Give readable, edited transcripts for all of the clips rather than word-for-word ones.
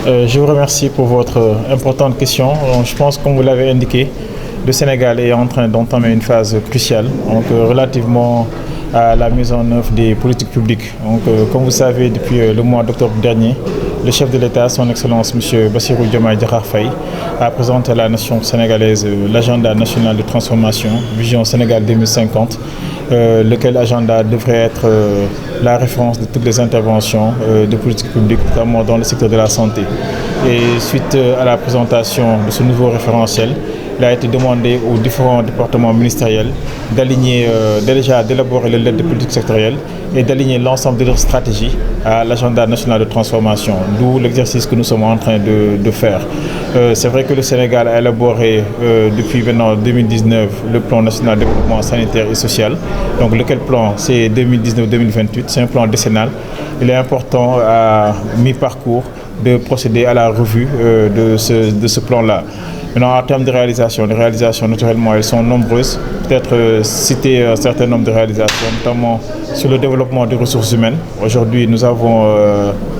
Je vous remercie pour votre importante question. Je pense, comme vous l'avez indiqué, le Sénégal est en train d'entamer une phase cruciale relativement à la mise en œuvre des politiques publiques. Comme vous savez, depuis le mois d'octobre dernier, le chef de l'État, son Excellence M. Bassirou Diomaye Diakhar Faye, a présenté à la nation sénégalaise l'agenda national de transformation, Vision Sénégal 2050, lequel agenda devrait être la référence de toutes les interventions de politique publique, notamment dans le secteur de la santé. Et suite à la présentation de ce nouveau référentiel, il a été demandé aux différents départements ministériels d'élaborer les lettres de politique sectorielle et d'aligner l'ensemble de leurs stratégies à l'agenda national de transformation, d'où l'exercice que nous sommes en train de faire. C'est vrai que le Sénégal a élaboré depuis maintenant 2019 le plan national de développement sanitaire et social. Donc lequel plan, c'est 2019-2028, c'est un plan décennal. Il est important à mi-parcours de procéder à la revue de ce plan-là. Maintenant, en termes de réalisation, les réalisations, naturellement, elles sont nombreuses. Peut-être citer un certain nombre de réalisations, notamment sur le développement des ressources humaines. Aujourd'hui, nous avons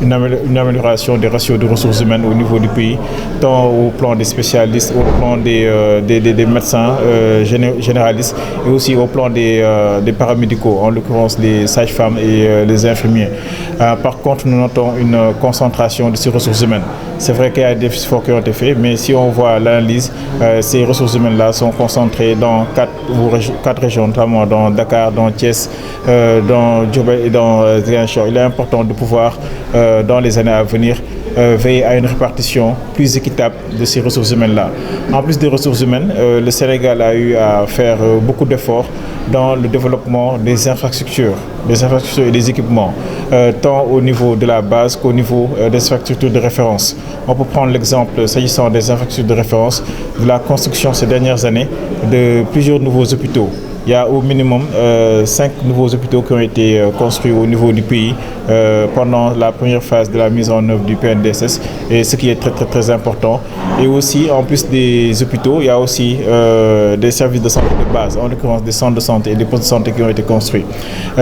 une amélioration des ratios de ressources humaines au niveau du pays, tant au plan des spécialistes, au plan des médecins généralistes et aussi au plan des paramédicaux, en l'occurrence les sages-femmes et les infirmiers. Par contre, nous notons une concentration de ces ressources humaines. C'est vrai qu'il y a des efforts qui ont été faits, mais si on voit l'analyse, ces ressources humaines-là sont concentrées dans quatre régions, notamment dans Dakar, dans Thiès, dans Diourbel et dans Ziguinchor. Il est important de pouvoir, dans les années à venir, veiller à une répartition plus équitable de ces ressources humaines-là. En plus des ressources humaines, le Sénégal a eu à faire beaucoup d'efforts dans le développement des infrastructures et des équipements, tant au niveau de la base qu'au niveau des infrastructures de référence. On peut prendre l'exemple, s'agissant des infrastructures de référence, de la construction ces dernières années de plusieurs nouveaux hôpitaux. Il y a au minimum 5 nouveaux hôpitaux qui ont été construits au niveau du pays pendant la première phase de la mise en œuvre du PNDSS, et ce qui est très important. Et aussi, en plus des hôpitaux, il y a aussi des services de santé de base, en l'occurrence des centres de santé et des postes de santé qui ont été construits.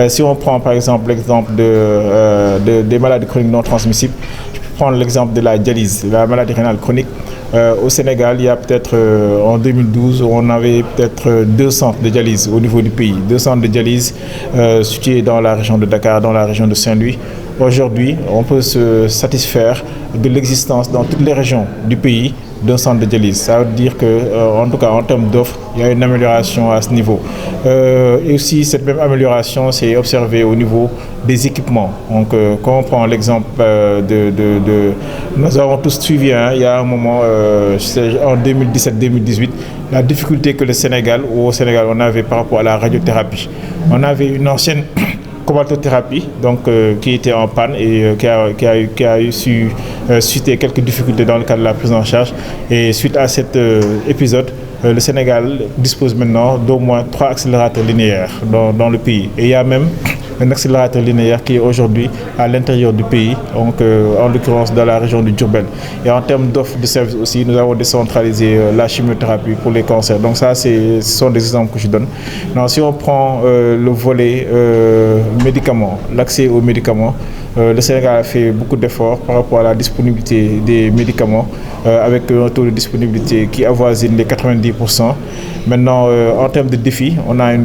Si on prend par exemple l'exemple des maladies chroniques non transmissibles, je peux prendre l'exemple de la dialyse, la maladie rénale chronique. Au Sénégal, il y a peut-être en 2012, on avait peut-être 2 centres de dialyse au niveau du pays. 2 centres de dialyse situés dans la région de Dakar, dans la région de Saint-Louis. Aujourd'hui, on peut se satisfaire de l'existence dans toutes les régions du pays d'un centre de dialyse. Ça veut dire que, en tout cas en termes d'offres, il y a une amélioration à ce niveau. Et aussi, cette même amélioration s'est observée au niveau des équipements. Donc, quand on prend l'exemple nous avons tous suivi, il y a un moment, en 2017-2018, la difficulté que au Sénégal, on avait par rapport à la radiothérapie. On avait une ancienne cobaltothérapie, donc qui était en panne et qui a eu suscité quelques difficultés dans le cadre de la prise en charge. Et suite à cet épisode, le Sénégal dispose maintenant d'au moins 3 accélérateurs linéaires dans le pays. Et il y a même un accélérateur linéaire qui est aujourd'hui à l'intérieur du pays, donc en l'occurrence dans la région du Diourbel. Et en termes d'offres de services aussi, nous avons décentralisé la chimiothérapie pour les cancers. Donc ça, ce sont des exemples que je donne. Non, si on prend le volet médicaments, l'accès aux médicaments, le Sénégal a fait beaucoup d'efforts par rapport à la disponibilité des médicaments, avec un taux de disponibilité qui avoisine les 90%. Maintenant, en termes de défis, on a un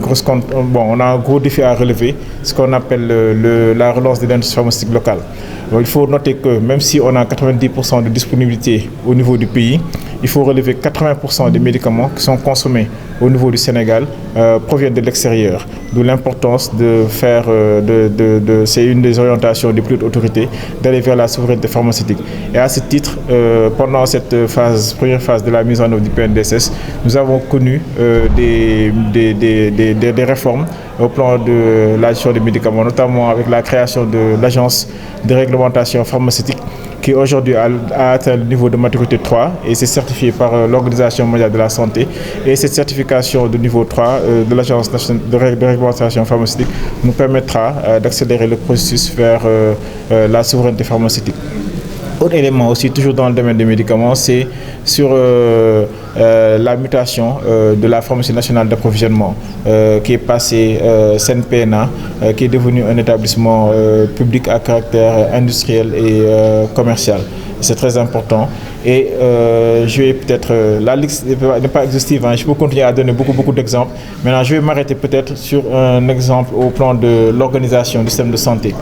gros défi à relever, ce qu'on appelle la relance de l'industrie pharmaceutique locale. Donc, il faut noter que même si on a 90% de disponibilité au niveau du pays, il faut relever 80% des médicaments qui sont consommés au niveau du Sénégal proviennent de l'extérieur. D'où l'importance de faire, c'est une des orientations des plus hautes autorités, d'aller vers la souveraineté pharmaceutique. Et à ce titre, pendant cette première phase de la mise en œuvre du PNDSS, nous avons connu des réformes au plan de la gestion des médicaments, notamment avec la création de l'agence de réglementation pharmaceutique qui aujourd'hui a atteint le niveau de maturité 3 et c'est certifié par l'Organisation mondiale de la santé. Et cette certification de niveau 3 de l'Agence nationale de réglementation pharmaceutique nous permettra d'accélérer le processus vers la souveraineté pharmaceutique. Autre élément aussi, toujours dans le domaine des médicaments, c'est sur la mutation de la pharmacie nationale d'approvisionnement qui est passée CNPNA, qui est devenu un établissement public à caractère industriel et commercial. C'est très important. Et je vais peut-être, la liste n'est pas exhaustive, hein, je peux continuer à donner beaucoup d'exemples. Maintenant, je vais m'arrêter peut-être sur un exemple au plan de l'organisation du système de santé.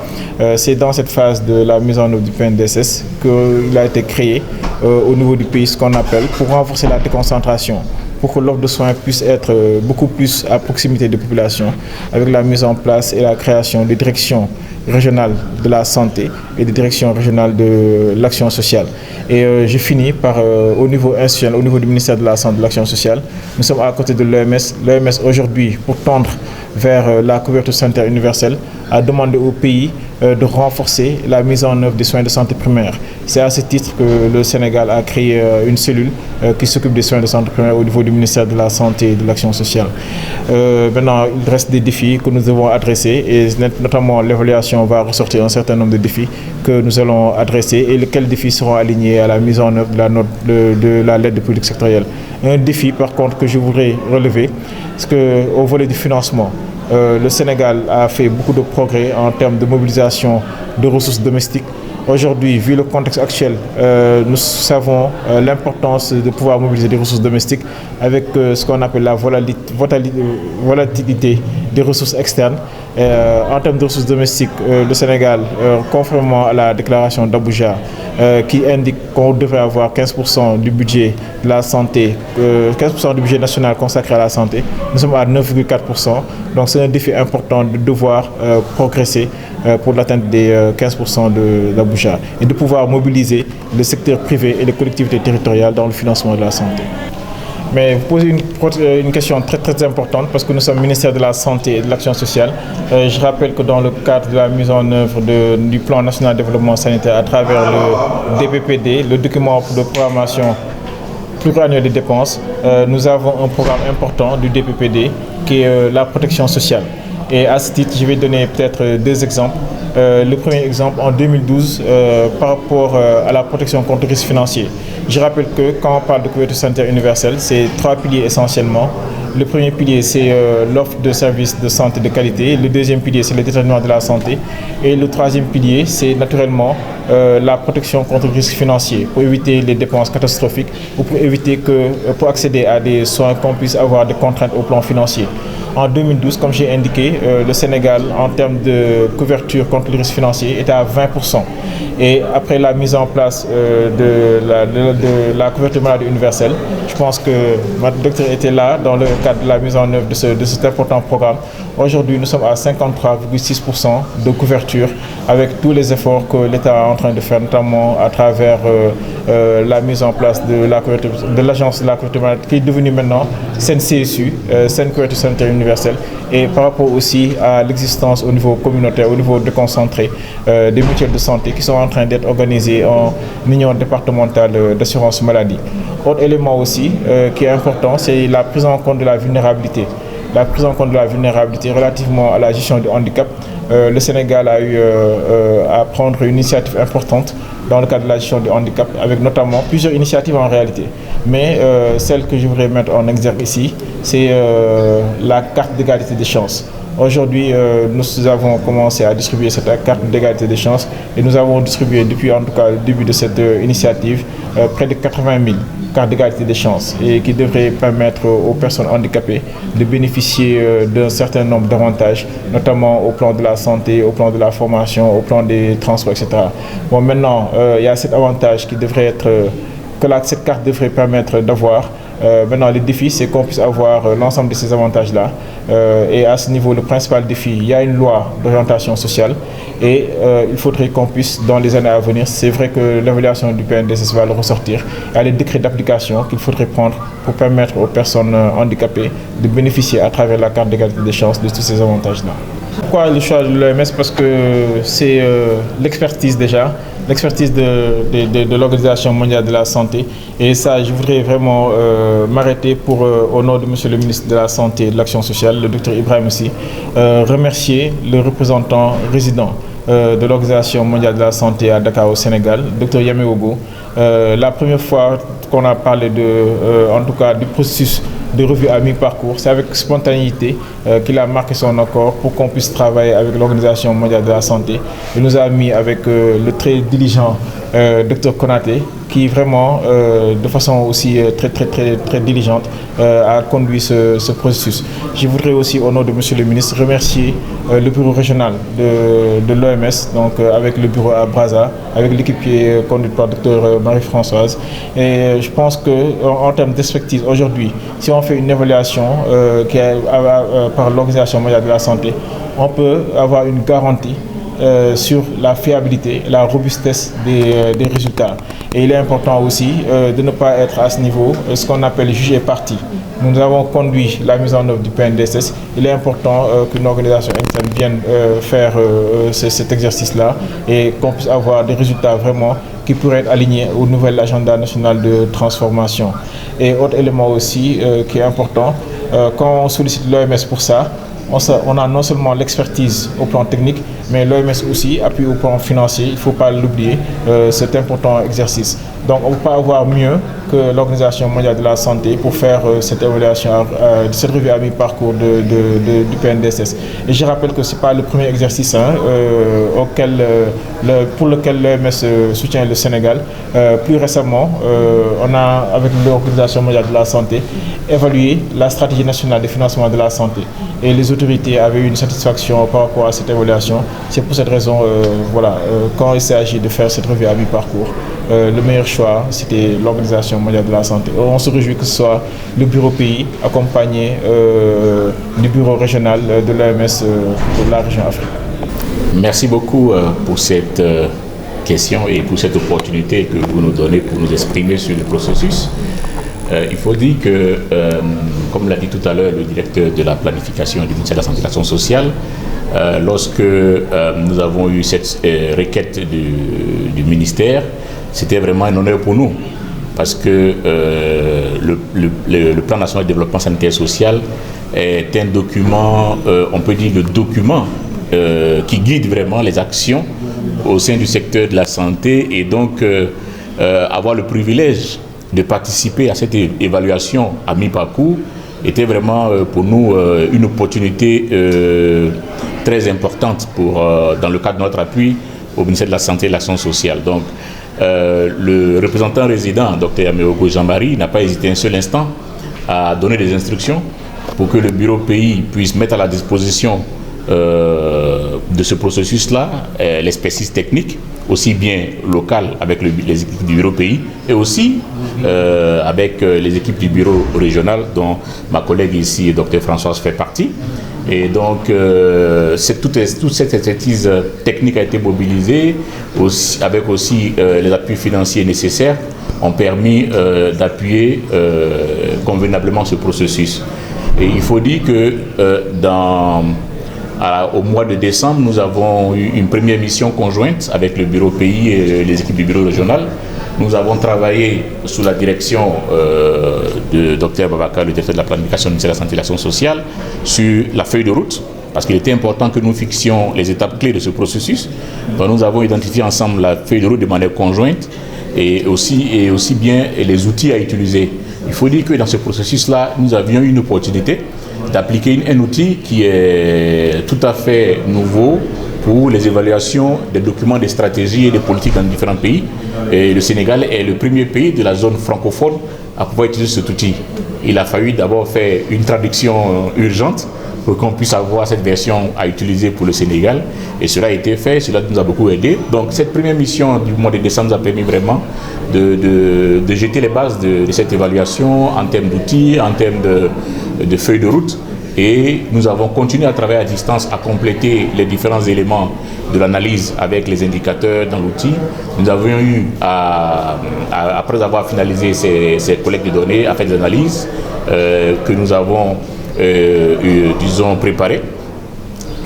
C'est dans cette phase de la mise en œuvre du PNDSS qu'il a été créé au niveau du pays, ce qu'on appelle, pour renforcer la déconcentration, pour que l'offre de soins puisse être beaucoup plus à proximité des populations, avec la mise en place et la création des directions régionales de la santé et des directions régionales de l'action sociale. Et je finis par, au niveau institutionnel, au niveau du ministère de la Santé et de l'Action sociale, nous sommes à côté de l'OMS. L'OMS aujourd'hui, pour tendre vers la couverture sanitaire universelle, a demandé au pays de renforcer la mise en œuvre des soins de santé primaires. C'est à ce titre que le Sénégal a créé une cellule qui s'occupe des soins de santé primaire au niveau du ministère de la Santé et de l'Action sociale. Maintenant, il reste des défis que nous devons adresser et notamment l'évaluation va ressortir un certain nombre de défis que nous allons adresser et lesquels défis seront alignés à la mise en œuvre de la lettre de politique sectorielle. Un défi par contre que je voudrais relever, c'est qu'au volet du financement, le Sénégal a fait beaucoup de progrès en termes de mobilisation de ressources domestiques. Aujourd'hui, vu le contexte actuel, nous savons l'importance de pouvoir mobiliser des ressources domestiques avec ce qu'on appelle la volatilité des ressources externes. En termes de ressources domestiques, le Sénégal, conformément à la déclaration d'Abuja, qui indique qu'on devrait avoir 15% du budget de la santé, 15% du budget national consacré à la santé, nous sommes à 9,4%. Donc c'est un défi important de devoir progresser pour l'atteinte des 15% d'Abuja et de pouvoir mobiliser le secteur privé et les collectivités territoriales dans le financement de la santé. Mais vous posez une question très importante parce que nous sommes ministère de la Santé et de l'Action sociale. Je rappelle que dans le cadre de la mise en œuvre du plan national de développement sanitaire à travers le DPPD, le document de programmation pluriannuel des dépenses, nous avons un programme important du DPPD qui est la protection sociale. Et à ce titre, je vais donner peut-être deux exemples. Le premier exemple, en 2012, par rapport à la protection contre le risque financier. Je rappelle que quand on parle de couverture sanitaire universelle, c'est trois piliers essentiellement. Le premier pilier, c'est l'offre de services de santé de qualité. Le deuxième pilier, c'est le déterminant de la santé. Et le troisième pilier, c'est naturellement la protection contre le risque financier pour éviter les dépenses catastrophiques ou pour accéder à des soins qu'on puisse avoir des contraintes au plan financier. En 2012, comme j'ai indiqué, le Sénégal, en termes de couverture contre le risque financier, était à 20%. Et après la mise en place de la couverture maladie universelle, je pense que votre docteur était là dans le cadre de la mise en œuvre de cet important programme. Aujourd'hui, nous sommes à 53,6% de couverture avec tous les efforts que l'État est en train de faire, notamment à travers la mise en place de l'agence de la couverture maladie qui est devenue maintenant CNCSU, Sen Couverture Sanitaire Universelle, et par rapport aussi à l'existence au niveau communautaire, au niveau déconcentré des mutuelles de santé qui sont en train d'être organisées en union départementale d'assurance maladie. Autre élément aussi qui est important, c'est la prise en compte de la vulnérabilité. La prise en compte de la vulnérabilité relativement à la gestion du handicap. Le Sénégal a eu à prendre une initiative importante dans le cadre de la gestion du handicap, avec notamment plusieurs initiatives en réalité. Mais celle que je voudrais mettre en exergue ici, c'est la carte d'égalité des chances. Aujourd'hui, nous avons commencé à distribuer cette carte d'égalité des chances et nous avons distribué depuis en tout cas le début de cette initiative près de 80 000 cartes d'égalité des chances et qui devrait permettre aux personnes handicapées de bénéficier d'un certain nombre d'avantages, notamment au plan de la santé, au plan de la formation, au plan des transports, etc. Bon, maintenant, il y a cet avantage qui devrait être, cette carte devrait permettre d'avoir. Maintenant, le défi, c'est qu'on puisse avoir l'ensemble de ces avantages-là. Et à ce niveau, le principal défi, il y a une loi d'orientation sociale et il faudrait qu'on puisse, dans les années à venir, c'est vrai que l'évaluation du PNDSS va le ressortir, il y a les décrets d'application qu'il faudrait prendre pour permettre aux personnes handicapées de bénéficier à travers la carte d'égalité des chances de tous ces avantages-là. Pourquoi le choix de l'OMS? Parce que c'est l'expertise déjà, l'expertise de l'Organisation mondiale de la santé. Et ça, je voudrais vraiment m'arrêter pour, au nom de Monsieur le ministre de la Santé et de l'Action sociale, le Dr Ibrahim Sy, remercier le représentant résident de l'Organisation mondiale de la santé à Dakar au Sénégal, Dr Yameogo. La première fois qu'on a parlé en tout cas du processus de revue à mi-parcours, c'est avec spontanéité qu'il a marqué son accord pour qu'on puisse travailler avec l'Organisation mondiale de la santé. Il nous a mis avec le très diligent Dr Konaté, qui vraiment, de façon aussi très diligente, a conduit ce processus. Je voudrais aussi, au nom de Monsieur le ministre, remercier le bureau régional de l'OMS, donc avec le bureau à Brazza, avec l'équipe qui est conduite par Dr Marie-Françoise. Et je pense qu'en termes d'expertise, aujourd'hui, si on fait une évaluation par l'Organisation mondiale de la santé, on peut avoir une garantie sur la fiabilité, la robustesse des résultats. Et il est important aussi de ne pas être à ce niveau, ce qu'on appelle juge et partie. Nous avons conduit la mise en œuvre du PNDSS. Il est important qu'une organisation externe vienne faire cet exercice-là et qu'on puisse avoir des résultats vraiment qui pourraient être alignés au nouvel agenda national de transformation. Et autre élément aussi qui est important, quand on sollicite l'OMS pour ça, on a non seulement l'expertise au plan technique, mais l'OMS aussi appuie au plan financier, il ne faut pas l'oublier, cet important exercice. Donc on ne peut pas avoir mieux que l'Organisation mondiale de la santé pour faire cette évaluation, cette revue à mi-parcours du PNDSS. Et je rappelle que ce n'est pas le premier exercice pour lequel l'OMS soutient le Sénégal. Plus récemment, on a, avec l'Organisation mondiale de la santé, évalué la stratégie nationale de financement de la santé. Et les autorités avaient eu une satisfaction par rapport à cette évaluation. C'est pour cette raison, quand il s'agit de faire cette revue à mi-parcours, le meilleur choix, c'était l'Organisation mondiale de la santé. On se réjouit que ce soit le bureau pays accompagné du bureau régional de l'OMS pour la région Afrique. Merci beaucoup pour cette question et pour cette opportunité que vous nous donnez pour nous exprimer sur le processus. Il faut dire que, comme l'a dit tout à l'heure le directeur de la planification du ministère de la Santé et de l'Action sociale, lorsque nous avons eu cette requête du ministère, c'était vraiment un honneur pour nous, parce que le plan national de développement sanitaire et social est un document, on peut dire le document qui guide vraiment les actions au sein du secteur de la santé, et donc avoir le privilège de participer à cette évaluation à mi-parcours était vraiment pour nous une opportunité très importante dans le cadre de notre appui au ministère de la Santé et de l'Action sociale. Donc, le représentant résident, Dr Yameogo Jean-Marie, n'a pas hésité un seul instant à donner des instructions pour que le bureau pays puisse mettre à la disposition de ce processus-là l'expertise technique, aussi bien locale avec les équipes du bureau pays, et aussi avec les équipes du bureau régional dont ma collègue ici, Dr Françoise, fait partie. Et donc, toute cette expertise technique a été mobilisée, avec aussi les appuis financiers nécessaires, ont permis d'appuyer convenablement ce processus. Et il faut dire que au mois de décembre, nous avons eu une première mission conjointe avec le bureau pays et les équipes du bureau régional. Nous avons travaillé sous la direction de Dr Babacar, le directeur de la planification du ministère de la Santé et de l'Action sociale, sur la feuille de route, parce qu'il était important que nous fixions les étapes clés de ce processus. Donc nous avons identifié ensemble la feuille de route de manière conjointe et aussi bien les outils à utiliser. Il faut dire que dans ce processus-là, nous avions une opportunité d'appliquer un outil qui est tout à fait nouveau pour les évaluations des documents de stratégie et de politique dans différents pays. Et le Sénégal est le premier pays de la zone francophone à pouvoir utiliser cet outil. Il a fallu d'abord faire une traduction urgente pour qu'on puisse avoir cette version à utiliser pour le Sénégal. Et cela a été fait, cela nous a beaucoup aidé. Donc cette première mission du mois de décembre nous a permis vraiment de jeter les bases de cette évaluation en termes d'outils, en termes de feuilles de route. Et nous avons continué à travailler à distance, à compléter les différents éléments de l'analyse avec les indicateurs dans l'outil. Nous avions eu, après avoir finalisé ces collectes de données, à faire des analyses que nous avons, disons, préparées.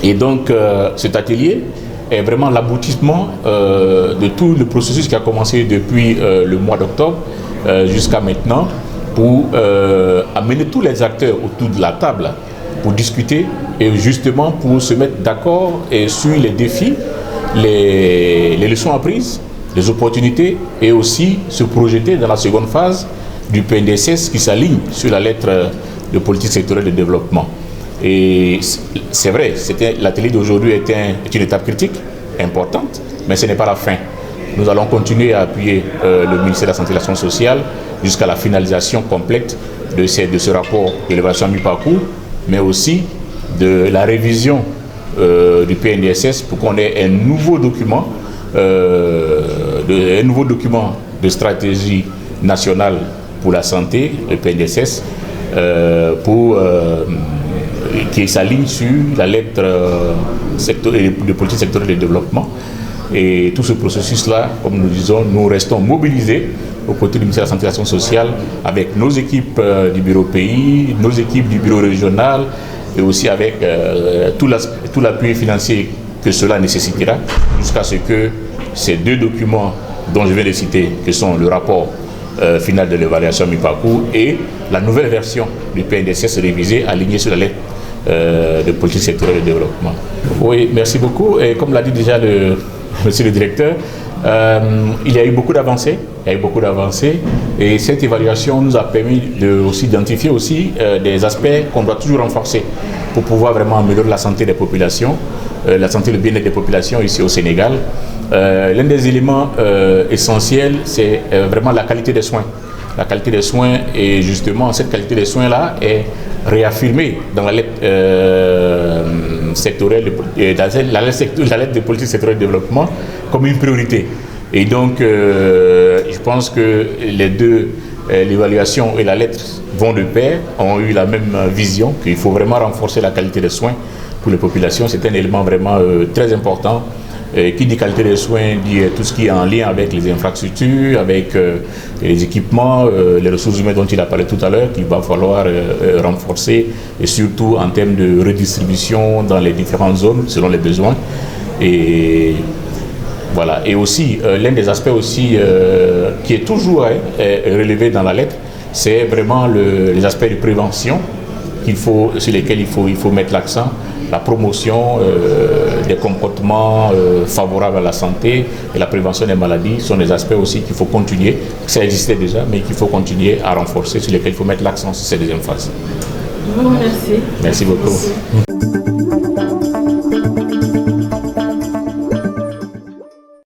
Et donc, cet atelier est vraiment l'aboutissement de tout le processus qui a commencé depuis le mois d'octobre jusqu'à maintenant, pour amener tous les acteurs autour de la table pour discuter et justement pour se mettre d'accord sur les défis les leçons apprises, les opportunités et aussi se projeter dans la seconde phase du PNDSS qui s'aligne sur la lettre de politique sectorielle de développement. Et c'est vrai, l'atelier d'aujourd'hui est une étape critique, importante, mais ce n'est pas la fin. Nous allons continuer à appuyer le ministère de la Santé et de l'Action sociale jusqu'à la finalisation complète de ce rapport de l'évaluation à mi-parcours, mais aussi de la révision du PNDSS pour qu'on ait un nouveau document de stratégie nationale pour la santé, le PNDSS, qui s'aligne sur la lettre de politique sectorielle de développement. Et tout ce processus-là, comme nous disons, nous restons mobilisés aux côtés du ministère de la Santé et de l'Action sociale avec nos équipes du bureau pays, nos équipes du bureau régional et aussi avec tout l'appui financier que cela nécessitera jusqu'à ce que ces deux documents dont je viens de citer, que sont le rapport final de l'évaluation mi-parcours et la nouvelle version du PNDSS révisé alignée sur la lettre de politique sectorielle de développement. Oui, merci beaucoup. Et comme l'a dit déjà monsieur le directeur, il y a eu beaucoup d'avancées. Et cette évaluation nous a permis d'identifier aussi des aspects qu'on doit toujours renforcer pour pouvoir vraiment améliorer la santé des populations, la santé et le bien-être des populations ici au Sénégal. L'un des éléments essentiels, c'est vraiment la qualité des soins. La qualité des soins, et justement, cette qualité des soins-là est réaffirmée dans la lettre sectorielle, la lettre de politique sectorielle de développement comme une priorité. Et donc, je pense que les deux, l'évaluation et la lettre vont de pair, ont eu la même vision, qu'il faut vraiment renforcer la qualité des soins pour les populations. C'est un élément vraiment très important. Qui dit qualité des soins dit tout ce qui est en lien avec les infrastructures, avec les équipements, les ressources humaines dont il a parlé tout à l'heure, qu'il va falloir renforcer, et surtout en termes de redistribution dans les différentes zones selon les besoins. Et voilà. Et aussi, l'un des aspects aussi qui est toujours relevé dans la lettre, c'est vraiment les aspects de prévention sur lesquels il faut mettre l'accent. La promotion des comportements favorables à la santé et la prévention des maladies sont des aspects aussi qu'il faut continuer. Ça existait déjà, mais qu'il faut continuer à renforcer, sur lesquels il faut mettre l'accent sur ces deuxièmes phases. Je vous remercie. Merci beaucoup.